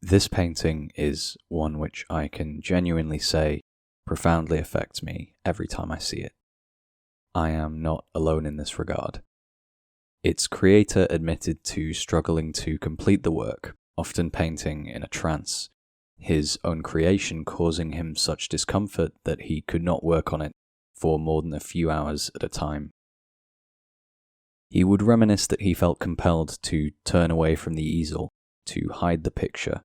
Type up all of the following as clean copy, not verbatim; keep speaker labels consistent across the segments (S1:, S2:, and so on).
S1: This painting is one which I can genuinely say profoundly affects me every time I see it. I am not alone in this regard. Its creator admitted to struggling to complete the work, often painting in a trance, his own creation causing him such discomfort that he could not work on it for more than a few hours at a time. He would reminisce that he felt compelled to turn away from the easel, to hide the picture.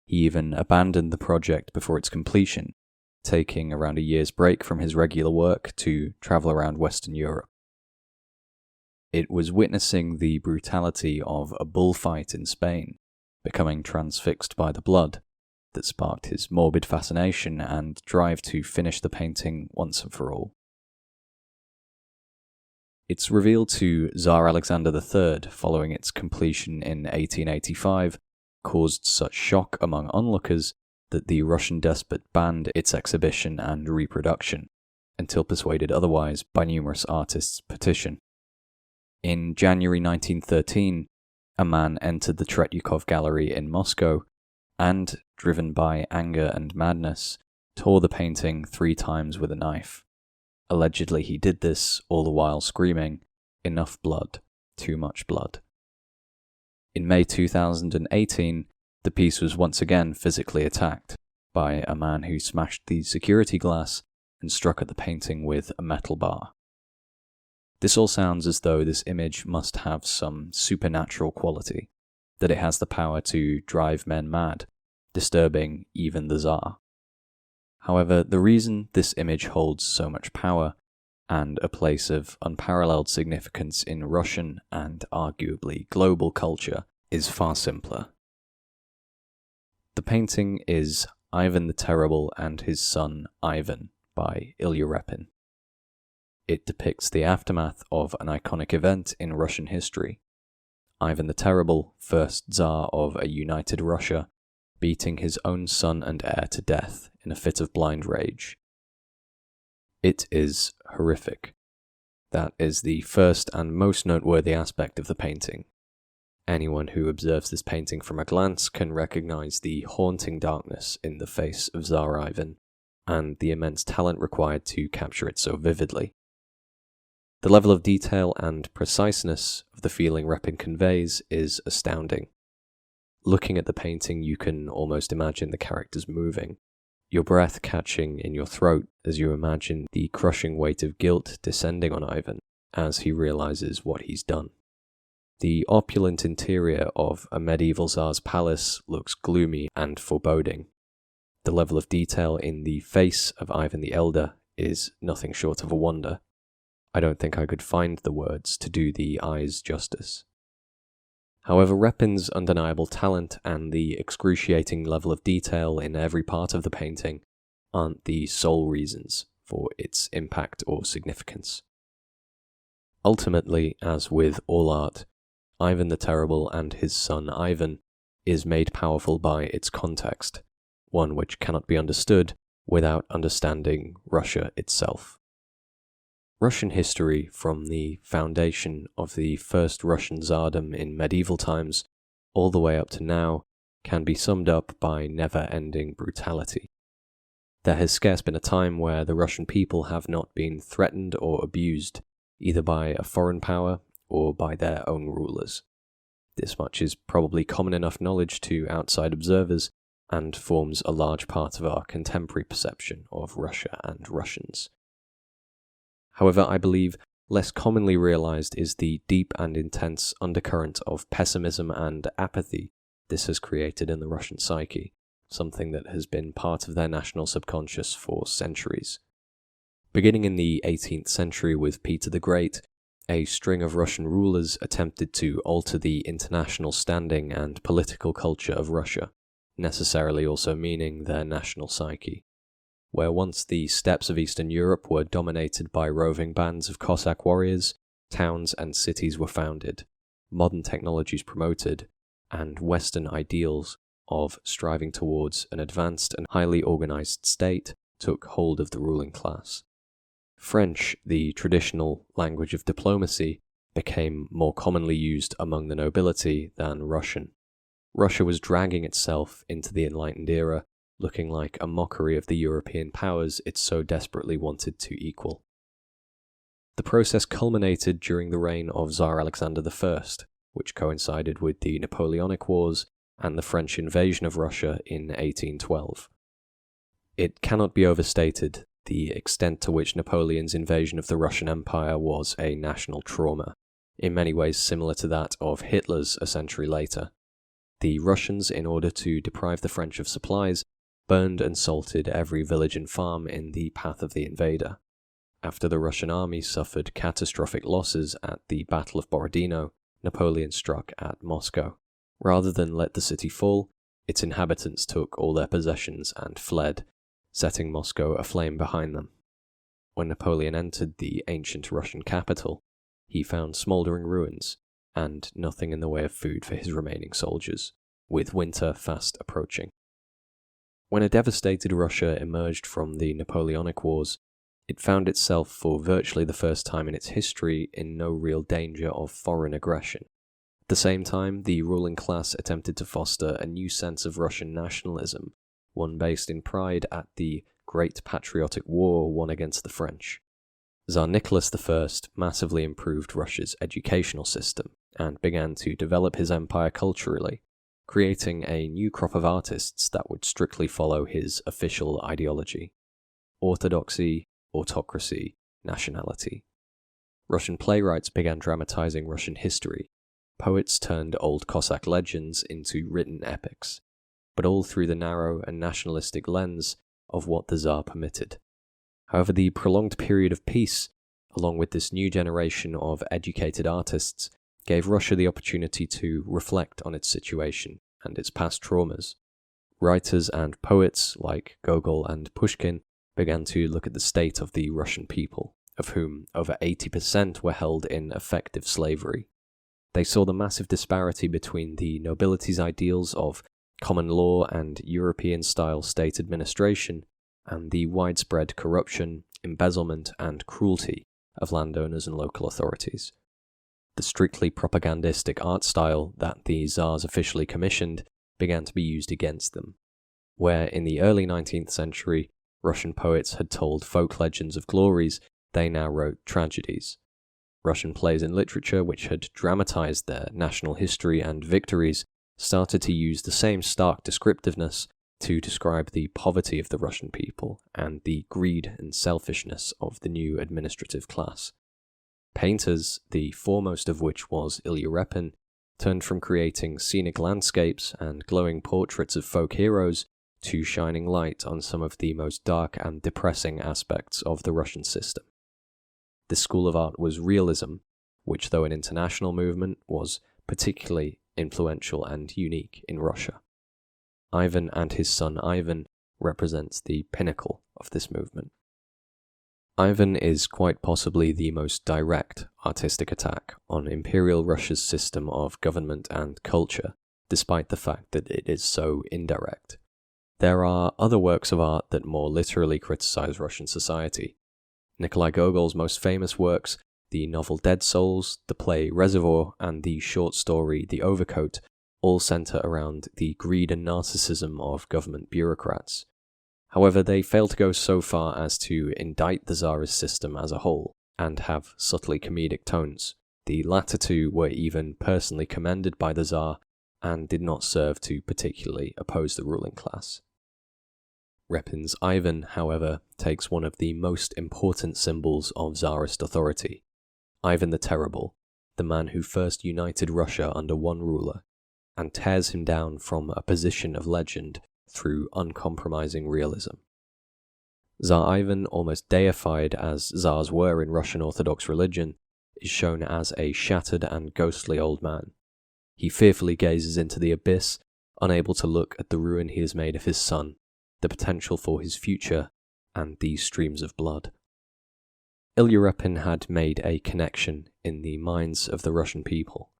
S1: He even abandoned the project before its completion, taking around a year's break from his regular work to travel around Western Europe. It was witnessing the brutality of a bullfight in Spain, becoming transfixed by the blood, that sparked his morbid fascination and drive to finish the painting once and for all. Its reveal to Tsar Alexander III following its completion in 1885 caused such shock among onlookers that the Russian despot banned its exhibition and reproduction, until persuaded otherwise by numerous artists' petition. In January 1913, a man entered the Tretyakov Gallery in Moscow and, driven by anger and madness, tore the painting 3 times with a knife. Allegedly he did this all the while screaming, "Enough blood, too much blood." In May 2018, the piece was once again physically attacked by a man who smashed the security glass and struck at the painting with a metal bar. This all sounds as though this image must have some supernatural quality, that it has the power to drive men mad, disturbing even the Tsar. However, the reason this image holds so much power, and a place of unparalleled significance in Russian and arguably global culture, is far simpler. The painting is Ivan the Terrible and His Son Ivan by Ilya Repin. It depicts the aftermath of an iconic event in Russian history. Ivan the Terrible, first Tsar of a united Russia, beating his own son and heir to death in a fit of blind rage. It is horrific. That is the first and most noteworthy aspect of the painting. Anyone who observes this painting from a glance can recognize the haunting darkness in the face of Tsar Ivan, and the immense talent required to capture it so vividly. The level of detail and preciseness of the feeling Repin conveys is astounding. Looking at the painting, you can almost imagine the characters moving, your breath catching in your throat as you imagine the crushing weight of guilt descending on Ivan as he realizes what he's done. The opulent interior of a medieval Tsar's palace looks gloomy and foreboding. The level of detail in the face of Ivan the Elder is nothing short of a wonder. I don't think I could find the words to do the eyes justice. However, Repin's undeniable talent and the excruciating level of detail in every part of the painting aren't the sole reasons for its impact or significance. Ultimately, as with all art, Ivan the Terrible and His Son Ivan is made powerful by its context, one which cannot be understood without understanding Russia itself. Russian history, from the foundation of the first Russian Tsardom in medieval times all the way up to now, can be summed up by never-ending brutality. There has scarce been a time where the Russian people have not been threatened or abused, either by a foreign power or by their own rulers. This much is probably common enough knowledge to outside observers, and forms a large part of our contemporary perception of Russia and Russians. However, I believe less commonly realized is the deep and intense undercurrent of pessimism and apathy this has created in the Russian psyche, something that has been part of their national subconscious for centuries. Beginning in the 18th century with Peter the Great, a string of Russian rulers attempted to alter the international standing and political culture of Russia, necessarily also meaning their national psyche. Where once the steppes of Eastern Europe were dominated by roving bands of Cossack warriors, towns and cities were founded, modern technologies promoted, and Western ideals of striving towards an advanced and highly organized state took hold of the ruling class. French, the traditional language of diplomacy, became more commonly used among the nobility than Russian. Russia was dragging itself into the Enlightened era, looking like a mockery of the European powers it so desperately wanted to equal. The process culminated during the reign of Tsar Alexander I, which coincided with the Napoleonic Wars and the French invasion of Russia in 1812. It cannot be overstated the extent to which Napoleon's invasion of the Russian Empire was a national trauma, in many ways similar to that of Hitler's a century later. The Russians, in order to deprive the French of supplies, burned and salted every village and farm in the path of the invader. After the Russian army suffered catastrophic losses at the Battle of Borodino, Napoleon struck at Moscow. Rather than let the city fall, its inhabitants took all their possessions and fled, setting Moscow aflame behind them. When Napoleon entered the ancient Russian capital, he found smouldering ruins and nothing in the way of food for his remaining soldiers, with winter fast approaching. When a devastated Russia emerged from the Napoleonic Wars, it found itself for virtually the first time in its history in no real danger of foreign aggression. At the same time, the ruling class attempted to foster a new sense of Russian nationalism, one based in pride at the Great Patriotic War won against the French. Tsar Nicholas I massively improved Russia's educational system and began to develop his empire culturally, creating a new crop of artists that would strictly follow his official ideology: orthodoxy, autocracy, nationality. Russian playwrights began dramatizing Russian history. Poets turned old Cossack legends into written epics, but all through the narrow and nationalistic lens of what the Tsar permitted. However, the prolonged period of peace, along with this new generation of educated artists, gave Russia the opportunity to reflect on its situation and its past traumas. Writers and poets like Gogol and Pushkin began to look at the state of the Russian people, of whom over 80% were held in effective slavery. They saw the massive disparity between the nobility's ideals of common law and European-style state administration, and the widespread corruption, embezzlement, and cruelty of landowners and local authorities. The strictly propagandistic art style that the Tsars officially commissioned began to be used against them, where in the early 19th century Russian poets had told folk legends of glories, they now wrote tragedies. Russian plays and literature, which had dramatized their national history and victories, started to use the same stark descriptiveness to describe the poverty of the Russian people and the greed and selfishness of the new administrative class. Painters, the foremost of which was Ilya Repin, turned from creating scenic landscapes and glowing portraits of folk heroes to shining light on some of the most dark and depressing aspects of the Russian system. This school of art was Realism, which, though an international movement, was particularly influential and unique in Russia. Ivan and his son Ivan represents the pinnacle of this movement. Ivan is quite possibly the most direct artistic attack on Imperial Russia's system of government and culture, despite the fact that it is so indirect. There are other works of art that more literally criticize Russian society. Nikolai Gogol's most famous works, the novel Dead Souls, the play Reservoir, and the short story The Overcoat, all center around the greed and narcissism of government bureaucrats. However, they fail to go so far as to indict the Tsarist system as a whole, and have subtly comedic tones. The latter two were even personally commended by the Tsar, and did not serve to particularly oppose the ruling class. Repin's Ivan, however, takes one of the most important symbols of Tsarist authority: Ivan the Terrible, the man who first united Russia under one ruler, and tears him down from a position of legend through uncompromising realism. Tsar Ivan, almost deified as Tsars were in Russian Orthodox religion, is shown as a shattered and ghostly old man. He fearfully gazes into the abyss, unable to look at the ruin he has made of his son, the potential for his future, and the streams of blood. Ilya Repin had made a connection in the minds of the Russian people.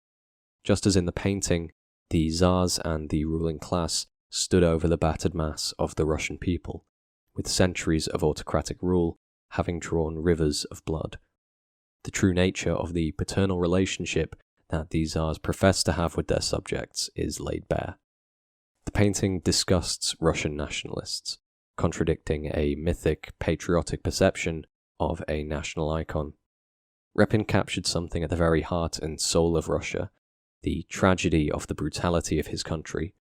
S1: Just as in the painting, the Tsars and the ruling class stood over the battered mass of the Russian people, with centuries of autocratic rule having drawn rivers of blood. The true nature of the paternal relationship that the Tsars profess to have with their subjects is laid bare. The painting disgusts Russian nationalists, contradicting a mythic, patriotic perception of a national icon. Repin captured something at the very heart and soul of Russia, the tragedy of the brutality of his country,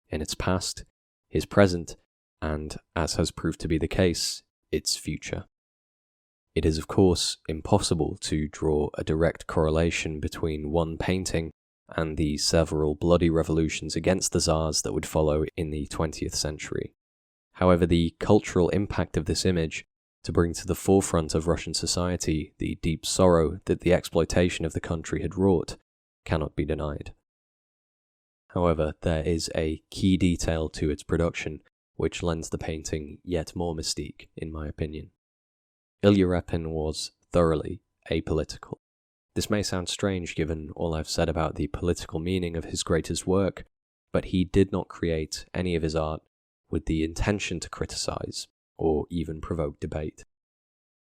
S1: in its past, his present, and, as has proved to be the case, its future. It is, of course, impossible to draw a direct correlation between one painting and the several bloody revolutions against the Tsars that would follow in the 20th century. However, the cultural impact of this image to bring to the forefront of Russian society the deep sorrow that the exploitation of the country had wrought cannot be denied. However, there is a key detail to its production which lends the painting yet more mystique, in my opinion. Ilya Repin was thoroughly apolitical. This may sound strange given all I've said about the political meaning of his greatest work, but he did not create any of his art with the intention to criticize or even provoke debate.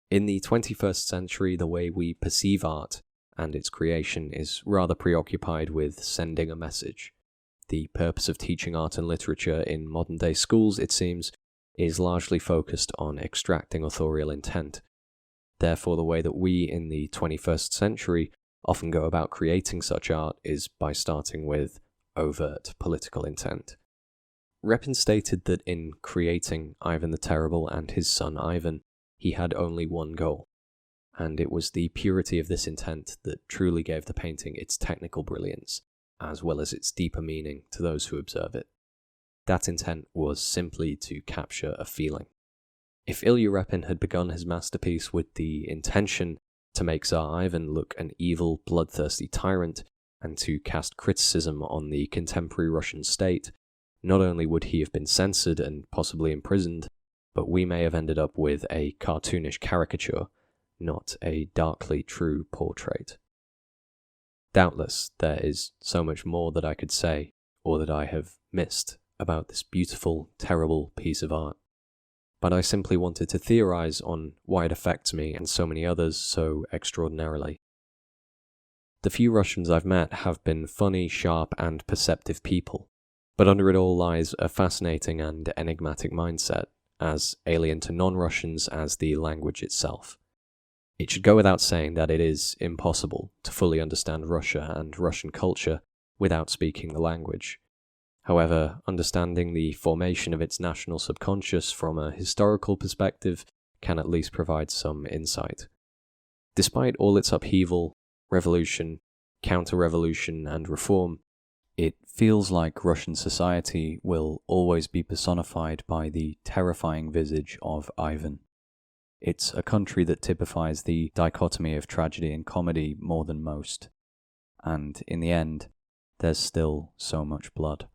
S1: In the 21st century, the way we perceive art and its creation is rather preoccupied with sending a message. The purpose of teaching art and literature in modern-day schools, it seems, is largely focused on extracting authorial intent. Therefore, the way that we in the 21st century often go about creating such art is by starting with overt political intent. Repin stated that in creating Ivan the Terrible and his son Ivan, he had only one goal, and it was the purity of this intent that truly gave the painting its technical brilliance, as well as its deeper meaning to those who observe it. That intent was simply to capture a feeling. If Ilya Repin had begun his masterpiece with the intention to make Tsar Ivan look an evil, bloodthirsty tyrant, and to cast criticism on the contemporary Russian state, not only would he have been censored and possibly imprisoned, but we may have ended up with a cartoonish caricature, not a darkly true portrait. Doubtless, there is so much more that I could say, or that I have missed, about this beautiful, terrible piece of art. But I simply wanted to theorize on why it affects me and so many others so extraordinarily. The few Russians I've met have been funny, sharp, and perceptive people, but under it all lies a fascinating and enigmatic mindset, as alien to non-Russians as the language itself. It should go without saying that it is impossible to fully understand Russia and Russian culture without speaking the language. However, understanding the formation of its national subconscious from a historical perspective can at least provide some insight. Despite all its upheaval, revolution, counter-revolution, and reform, it feels like Russian society will always be personified by the terrifying visage of Ivan. It's a country that typifies the dichotomy of tragedy and comedy more than most, and in the end, there's still so much blood.